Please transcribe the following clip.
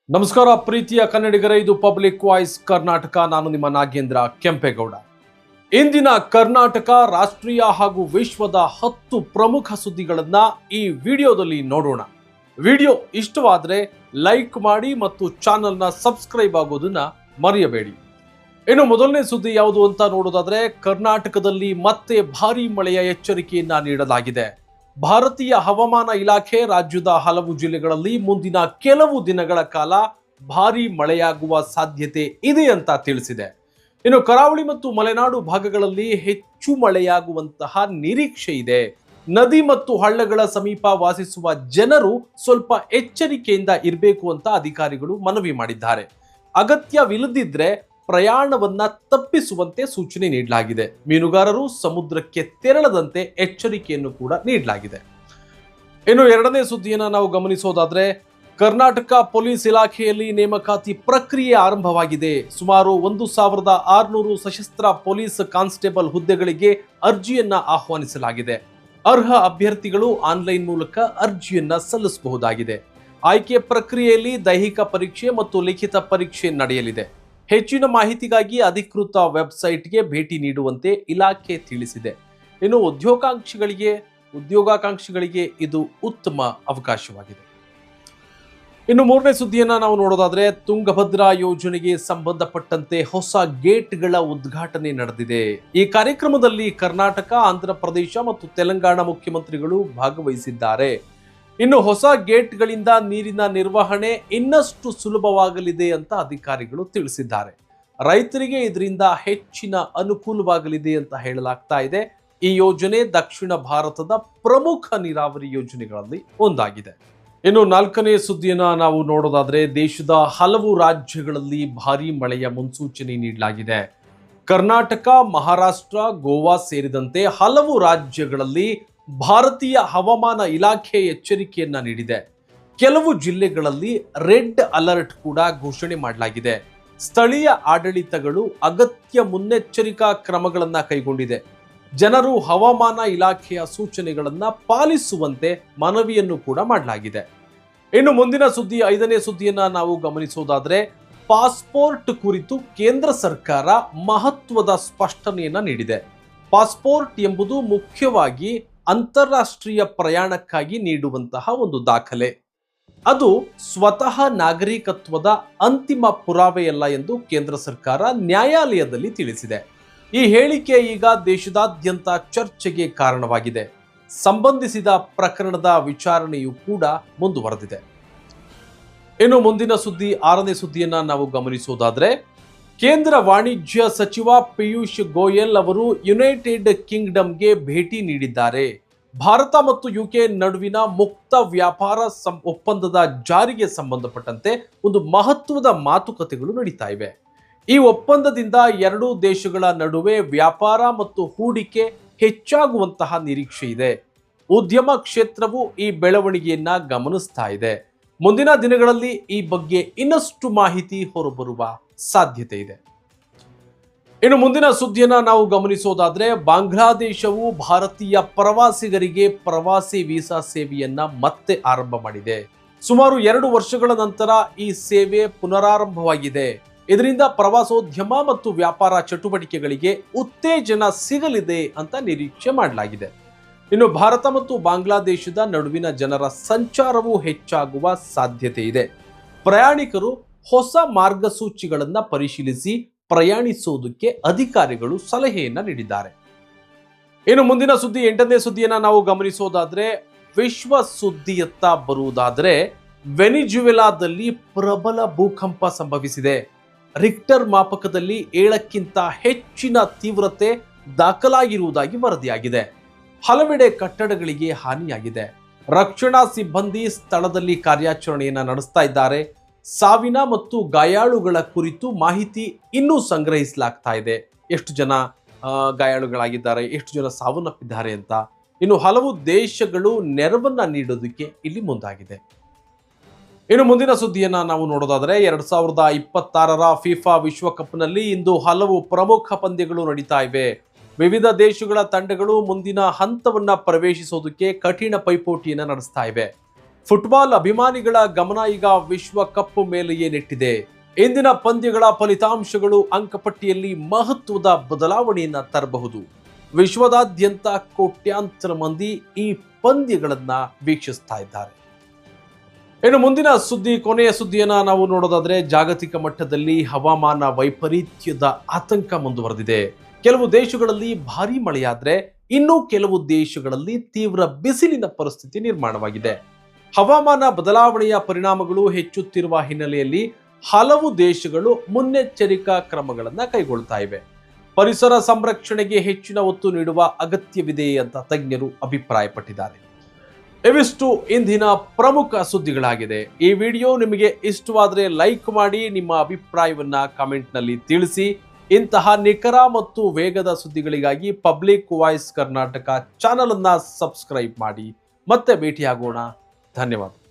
ನಮಸ್ಕಾರ ಪ್ರೀತಿಯ ಕನ್ನಡಿಗರೇ, ಇದು ಪಬ್ಲಿಕ್ ವಾಯ್ಸ್ ಕರ್ನಾಟಕ. ನಾನು ನಿಮ್ಮ ನಾಗೇಂದ್ರ ಕೆಂಪೇಗೌಡ. ಇಂದಿನ ಕರ್ನಾಟಕ ರಾಷ್ಟ್ರೀಯ ಹಾಗೂ ವಿಶ್ವದ 10 ಪ್ರಮುಖ ಸುದ್ದಿಗಳನ್ನ ಈ ವಿಡಿಯೋದಲ್ಲಿ ನೋಡೋಣ. ವಿಡಿಯೋ ಇಷ್ಟವಾದರೆ ಲೈಕ್ ಮಾಡಿ ಮತ್ತು ಚಾನೆಲ್ನ ಸಬ್ಸ್ಕ್ರೈಬ್ ಆಗೋದನ್ನ ಮರೆಯಬೇಡಿ. ಇನ್ನು ಮೊದಲನೇ ಸುದ್ದಿ ಯಾವುದು ಅಂತ ನೋಡೋದಾದ್ರೆ, ಕರ್ನಾಟಕದಲ್ಲಿ ಮತ್ತೆ ಭಾರೀ ಮಳೆಯ ಎಚ್ಚರಿಕೆಯನ್ನ ನೀಡಲಾಗಿದೆ. ಭಾರತೀಯ ಹವಾಮಾನ ಇಲಾಖೆ ರಾಜ್ಯದ ಹಲವು ಜಿಲ್ಲೆಗಳಲ್ಲಿ ಮುಂದಿನ ಕೆಲವು ದಿನಗಳ ಕಾಲ ಭಾರೀ ಮಳೆಯಾಗುವ ಸಾಧ್ಯತೆ ಇದೆ ಅಂತ ತಿಳಿಸಿದೆ. ಇನ್ನು ಕರಾವಳಿ ಮತ್ತು ಮಲೆನಾಡು ಭಾಗಗಳಲ್ಲಿ ಹೆಚ್ಚು ಮಳೆಯಾಗುವಂತಹ ನಿರೀಕ್ಷೆ ಇದೆ. ನದಿ ಮತ್ತು ಹಳ್ಳಗಳ ಸಮೀಪ ವಾಸಿಸುವ ಜನರು ಸ್ವಲ್ಪ ಎಚ್ಚರಿಕೆಯಿಂದ ಇರಬೇಕು ಅಂತ ಅಧಿಕಾರಿಗಳು ಮನವಿ ಮಾಡಿದ್ದಾರೆ. ಅಗತ್ಯವಿಲ್ಲದಿದ್ರೆ ಪ್ರಯಾಣವನ್ನ ತಪ್ಪಿಸುವಂತೆ ಸೂಚನೆ ನೀಡಲಾಗಿದೆ. ಮೀನುಗಾರರು ಸಮುದ್ರಕ್ಕೆ ತೆರಳದಂತೆ ಎಚ್ಚರಿಕೆಯನ್ನು ಕೂಡ ನೀಡಲಾಗಿದೆ. ಇನ್ನು ಎರಡನೇ ಸುದ್ದಿಯನ್ನು ನಾವು ಗಮನಿಸೋದಾದ್ರೆ, ಕರ್ನಾಟಕ ಪೊಲೀಸ್ ಇಲಾಖೆಯಲ್ಲಿ ನೇಮಕಾತಿ ಪ್ರಕ್ರಿಯೆ ಆರಂಭವಾಗಿದೆ. ಸುಮಾರು 1600 ಸಶಸ್ತ್ರ ಪೊಲೀಸ್ ಕಾನ್ಸ್ಟೇಬಲ್ ಹುದ್ದೆಗಳಿಗೆ ಅರ್ಜಿಯನ್ನ ಆಹ್ವಾನಿಸಲಾಗಿದೆ. ಅರ್ಹ ಅಭ್ಯರ್ಥಿಗಳು ಆನ್ಲೈನ್ ಮೂಲಕ ಅರ್ಜಿಯನ್ನ ಸಲ್ಲಿಸಬಹುದಾಗಿದೆ. ಆಯ್ಕೆ ಪ್ರಕ್ರಿಯೆಯಲ್ಲಿ ದೈಹಿಕ ಪರೀಕ್ಷೆ ಮತ್ತು ಲಿಖಿತ ಪರೀಕ್ಷೆ ನಡೆಯಲಿದೆ. ಹೆಚ್ಚಿನ ಮಾಹಿತಿಗಾಗಿ ಅಧಿಕೃತ ವೆಬ್ಸೈಟ್ಗೆ ಭೇಟಿ ನೀಡುವಂತೆ ಇಲಾಖೆ ತಿಳಿಸಿದೆ. ಇನ್ನು ಉದ್ಯೋಗಾಕಾಂಕ್ಷಿಗಳಿಗೆ ಇದು ಉತ್ತಮ ಅವಕಾಶವಾಗಿದೆ. ಇನ್ನು ಮೂರನೇ ಸುದ್ದಿಯನ್ನ ನಾವು ನೋಡೋದಾದ್ರೆ, ತುಂಗಭದ್ರಾ ಯೋಜನೆಗೆ ಸಂಬಂಧಪಟ್ಟಂತೆ ಹೊಸ ಗೇಟ್ಗಳ ಉದ್ಘಾಟನೆ ನಡೆದಿದೆ. ಈ ಕಾರ್ಯಕ್ರಮದಲ್ಲಿ ಕರ್ನಾಟಕ, ಆಂಧ್ರ ಪ್ರದೇಶ ಮತ್ತು ತೆಲಂಗಾಣ ಮುಖ್ಯಮಂತ್ರಿಗಳು ಭಾಗವಹಿಸಿದ್ದಾರೆ. ಇನ್ನು ಹೊಸ ಗೇಟ್ಗಳಿಂದ ನೀರಿನ ನಿರ್ವಹಣೆ ಇನ್ನಷ್ಟು ಸುಲಭವಾಗಲಿದೆ ಅಂತ ಅಧಿಕಾರಿಗಳು ತಿಳಿಸಿದ್ದಾರೆ. ರೈತರಿಗೆ ಇದರಿಂದ ಹೆಚ್ಚಿನ ಅನುಕೂಲವಾಗಲಿದೆ ಅಂತ ಹೇಳಲಾಗ್ತಾ ಇದೆ. ಈ ಯೋಜನೆ ದಕ್ಷಿಣ ಭಾರತದ ಪ್ರಮುಖ ನೀರಾವರಿ ಯೋಜನೆಗಳಲ್ಲಿ ಒಂದಾಗಿದೆ. ಇನ್ನು ನಾಲ್ಕನೇ ಸುದ್ದಿಯನ್ನ ನಾವು ನೋಡೋದಾದ್ರೆ, ದೇಶದ ಹಲವು ರಾಜ್ಯಗಳಲ್ಲಿ ಭಾರೀ ಮಳೆಯ ಮುನ್ಸೂಚನೆ ನೀಡಲಾಗಿದೆ. ಕರ್ನಾಟಕ, ಮಹಾರಾಷ್ಟ್ರ, ಗೋವಾ ಸೇರಿದಂತೆ ಹಲವು ರಾಜ್ಯಗಳಲ್ಲಿ ಭಾರತೀಯ ಹವಾಮಾನ ಇಲಾಖೆ ಎಚ್ಚರಿಕೆಯನ್ನ ನೀಡಿದೆ. ಕೆಲವು ಜಿಲ್ಲೆಗಳಲ್ಲಿ ರೆಡ್ ಅಲರ್ಟ್ ಕೂಡ ಘೋಷಣೆ ಮಾಡಲಾಗಿದೆ. ಸ್ಥಳೀಯ ಆಡಳಿತಗಳು ಅಗತ್ಯ ಮುನ್ನೆಚ್ಚರಿಕಾ ಕ್ರಮಗಳನ್ನ ಕೈಗೊಂಡಿದೆ. ಜನರು ಹವಾಮಾನ ಇಲಾಖೆಯ ಸೂಚನೆಗಳನ್ನ ಪಾಲಿಸುವಂತೆ ಮನವಿಯನ್ನು ಕೂಡ ಮಾಡಲಾಗಿದೆ. ಇನ್ನು ಮುಂದಿನ ಸುದ್ದಿ, ಐದನೇ ಸುದ್ದಿಯನ್ನ ನಾವು ಗಮನಿಸೋದಾದ್ರೆ, ಪಾಸ್ಪೋರ್ಟ್ ಕುರಿತು ಕೇಂದ್ರ ಸರ್ಕಾರ ಮಹತ್ವದ ಸ್ಪಷ್ಟನೆಯನ್ನ ನೀಡಿದೆ. ಪಾಸ್ಪೋರ್ಟ್ ಎಂಬುದು ಮುಖ್ಯವಾಗಿ ಅಂತಾರಾಷ್ಟ್ರೀಯ ಪ್ರಯಾಣಕ್ಕಾಗಿ ನೀಡುವಂತಹ ಒಂದು ದಾಖಲೆ. ಅದು ಸ್ವತಃ ನಾಗರಿಕತ್ವದ ಅಂತಿಮ ಪುರಾವೆಯಲ್ಲ ಎಂದು ಕೇಂದ್ರ ಸರ್ಕಾರ ನ್ಯಾಯಾಲಯದಲ್ಲಿ ತಿಳಿಸಿದೆ. ಈ ಹೇಳಿಕೆ ಈಗ ದೇಶದಾದ್ಯಂತ ಚರ್ಚೆಗೆ ಕಾರಣವಾಗಿದೆ. ಸಂಬಂಧಿಸಿದ ಪ್ರಕರಣದ ವಿಚಾರಣೆಯು ಕೂಡ ಮುಂದುವರೆದಿದೆ. ಇನ್ನು ಮುಂದಿನ ಸುದ್ದಿ, ಆರನೇ ಸುದ್ದಿಯನ್ನ ನಾವು ಗಮನಿಸೋದಾದ್ರೆ, ಕೇಂದ್ರ ವಾಣಿಜ್ಯ ಸಚಿವ ಪಿಯೂಷ್ ಗೋಯಲ್ ಅವರು ಯುನೈಟೆಡ್ ಕಿಂಗ್ಡಮ್ಗೆ ಭೇಟಿ ನೀಡಿದ್ದಾರೆ. ಭಾರತ ಮತ್ತು ಯುಕೆ ನಡುವಿನ ಮುಕ್ತ ವ್ಯಾಪಾರ ಒಪ್ಪಂದದ ಜಾರಿಗೆ ಸಂಬಂಧಪಟ್ಟಂತೆ ಒಂದು ಮಹತ್ವದ ಮಾತುಕತೆಗಳು ನಡೀತಾ ಇವೆ. ಈ ಒಪ್ಪಂದದಿಂದ ಎರಡೂ ದೇಶಗಳ ನಡುವೆ ವ್ಯಾಪಾರ ಮತ್ತು ಹೂಡಿಕೆ ಹೆಚ್ಚಾಗುವಂತಹ ನಿರೀಕ್ಷೆ ಇದೆ. ಉದ್ಯಮ ಕ್ಷೇತ್ರವು ಈ ಬೆಳವಣಿಗೆಯನ್ನ ಗಮನಿಸ್ತಾ ಇದೆ. ಮುಂದಿನ ದಿನಗಳಲ್ಲಿ ಈ ಬಗ್ಗೆ ಇನ್ನಷ್ಟು ಮಾಹಿತಿ ಹೊರಬರುವ ಸಾಧ್ಯತೆ ಇದೆ. ಇನ್ನು ಮುಂದಿನ ಸುದ್ದಿಯನ್ನ ನಾವು ಗಮನಿಸೋದಾದ್ರೆ, ಬಾಂಗ್ಲಾದೇಶವು ಭಾರತೀಯ ಪ್ರವಾಸಿಗರಿಗೆ ಪ್ರವಾಸಿ ವೀಸಾ ಸೇವೆಯನ್ನ ಮತ್ತೆ ಆರಂಭ ಮಾಡಿದೆ. ಸುಮಾರು 2 ವರ್ಷಗಳ ನಂತರ ಈ ಸೇವೆ ಪುನರಾರಂಭವಾಗಿದೆ. ಇದರಿಂದ ಪ್ರವಾಸೋದ್ಯಮ ಮತ್ತು ವ್ಯಾಪಾರ ಚಟುವಟಿಕೆಗಳಿಗೆ ಉತ್ತೇಜನ ಸಿಗಲಿದೆ ಅಂತ ನಿರೀಕ್ಷೆ ಮಾಡಲಾಗಿದೆ. ಇನ್ನು ಭಾರತ ಮತ್ತು ಬಾಂಗ್ಲಾದೇಶದ ನಡುವಿನ ಜನರ ಸಂಚಾರವೂ ಹೆಚ್ಚಾಗುವ ಸಾಧ್ಯತೆ ಇದೆ. ಪ್ರಯಾಣಿಕರು ಹೊಸ ಮಾರ್ಗಸೂಚಿಗಳನ್ನು ಪರಿಶೀಲಿಸಿ ಪ್ರಯಾಣಿಸುವುದಕ್ಕೆ ಅಧಿಕಾರಿಗಳು ಸಲಹೆಯನ್ನ ನೀಡಿದ್ದಾರೆ. ಇನ್ನು ಮುಂದಿನ ಸುದ್ದಿ, 8ನೇ ಸುದ್ದಿಯನ್ನ ನಾವು ಗಮನಿಸೋದಾದ್ರೆ, ವಿಶ್ವ ಸುದ್ದಿಯತ್ತ ಬರುವುದಾದ್ರೆ, ವೆನಿಜುವೆಲಾದಲ್ಲಿ ಪ್ರಬಲ ಭೂಕಂಪ ಸಂಭವಿಸಿದೆ. ರಿಕ್ಟರ್ ಮಾಪಕದಲ್ಲಿ 7ಕ್ಕಿಂತ ಹೆಚ್ಚಿನ ತೀವ್ರತೆ ದಾಖಲಾಗಿರುವುದಾಗಿ ವರದಿಯಾಗಿದೆ. ಹಲವೆಡೆ ಕಟ್ಟಡಗಳಿಗೆ ಹಾನಿಯಾಗಿದೆ. ರಕ್ಷಣಾ ಸಿಬ್ಬಂದಿ ಸ್ಥಳದಲ್ಲಿ ಕಾರ್ಯಾಚರಣೆಯನ್ನ ನಡೆಸ್ತಾ ಇದ್ದಾರೆ. ಸಾವಿನ ಮತ್ತು ಗಾಯಾಳುಗಳ ಕುರಿತು ಮಾಹಿತಿ ಇನ್ನೂ ಸಂಗ್ರಹಿಸಲಾಗ್ತಾ ಇದೆ. ಎಷ್ಟು ಜನ ಗಾಯಾಳುಗಳಾಗಿದ್ದಾರೆ, ಎಷ್ಟು ಜನ ಸಾವನ್ನಪ್ಪಿದ್ದಾರೆ ಅಂತ. ಇನ್ನು ಹಲವು ದೇಶಗಳು ನೆರವನ್ನ ನೀಡೋದಕ್ಕೆ ಇಲ್ಲಿ ಮುಂದಾಗಿದೆ. ಇನ್ನು ಮುಂದಿನ ಸುದ್ದಿಯನ್ನ ನಾವು ನೋಡೋದಾದ್ರೆ, 2026ರ ಫಿಫಾ ವಿಶ್ವಕಪ್ನಲ್ಲಿ ಇಂದು ಹಲವು ಪ್ರಮುಖ ಪಂದ್ಯಗಳು ನಡೀತಾ ಇವೆ. ವಿವಿಧ ದೇಶಗಳ ತಂಡಗಳು ಮುಂದಿನ ಹಂತವನ್ನ ಪ್ರವೇಶಿಸೋದಕ್ಕೆ ಕಠಿಣ ಪೈಪೋಟಿಯನ್ನ ನಡೆಸ್ತಾ ಇವೆ. ಫುಟ್ಬಾಲ್ ಅಭಿಮಾನಿಗಳ ಗಮನ ಈಗ ವಿಶ್ವಕಪ್ ಮೇಲೆಯೇ ನೆಟ್ಟಿದೆ. ಇಂದಿನ ಪಂದ್ಯಗಳ ಫಲಿತಾಂಶಗಳು ಅಂಕಪಟ್ಟಿಯಲ್ಲಿ ಮಹತ್ವದ ಬದಲಾವಣೆಯನ್ನ ತರಬಹುದು. ವಿಶ್ವದಾದ್ಯಂತ ಕೋಟ್ಯಾಂತರ ಮಂದಿ ಈ ಪಂದ್ಯಗಳನ್ನ ವೀಕ್ಷಿಸ್ತಾ ಇದ್ದಾರೆ. ಇನ್ನು ಮುಂದಿನ ಸುದ್ದಿ, ಕೊನೆಯ ಸುದ್ದಿಯನ್ನ ನಾವು ನೋಡೋದಾದ್ರೆ, ಜಾಗತಿಕ ಮಟ್ಟದಲ್ಲಿ ಹವಾಮಾನ ವೈಪರೀತ್ಯದ ಆತಂಕ ಮುಂದುವರೆದಿದೆ. ಕೆಲವು ದೇಶಗಳಲ್ಲಿ ಭಾರೀ ಮಳೆಯಾದ್ರೆ ಇನ್ನೂ ಕೆಲವು ದೇಶಗಳಲ್ಲಿ ತೀವ್ರ ಬಿಸಿಲಿನ ಪರಿಸ್ಥಿತಿ ನಿರ್ಮಾಣವಾಗಿದೆ. ಹವಾಮಾನ ಬದಲಾವಣೆಯ ಪರಿಣಾಮಗಳು ಹೆಚ್ಚುತ್ತಿರುವ ಹಿನ್ನೆಲೆಯಲ್ಲಿ ಹಲವು ದೇಶಗಳು ಮುನ್ನೆಚ್ಚರಿಕಾ ಕ್ರಮಗಳನ್ನು ಕೈಗೊಳ್ತಾ ಇವೆ. ಪರಿಸರ ಸಂರಕ್ಷಣೆಗೆ ಹೆಚ್ಚಿನ ಒತ್ತು ನೀಡುವ ಅಗತ್ಯವಿದೆ ಅಂತ ತಜ್ಞರು ಅಭಿಪ್ರಾಯಪಟ್ಟಿದ್ದಾರೆ. ಇವಿಷ್ಟು ಇಂದಿನ ಪ್ರಮುಖ ಸುದ್ದಿಗಳಾಗಿದೆ. ಈ ವಿಡಿಯೋ ನಿಮಗೆ ಇಷ್ಟವಾದರೆ ಲೈಕ್ ಮಾಡಿ, ನಿಮ್ಮ ಅಭಿಪ್ರಾಯವನ್ನ ಕಾಮೆಂಟ್ನಲ್ಲಿ ತಿಳಿಸಿ. ಇಂತಹ ನಿಖರ ಮತ್ತು ವೇಗದ ಸುದ್ದಿಗಳಿಗಾಗಿ ಪಬ್ಲಿಕ್ ವಾಯ್ಸ್ ಕರ್ನಾಟಕ ಚಾನಲ್ ಅನ್ನ ಸಬ್ಸ್ಕ್ರೈಬ್ ಮಾಡಿ. ಮತ್ತೆ ಭೇಟಿಯಾಗೋಣ. ಧನ್ಯವಾದ.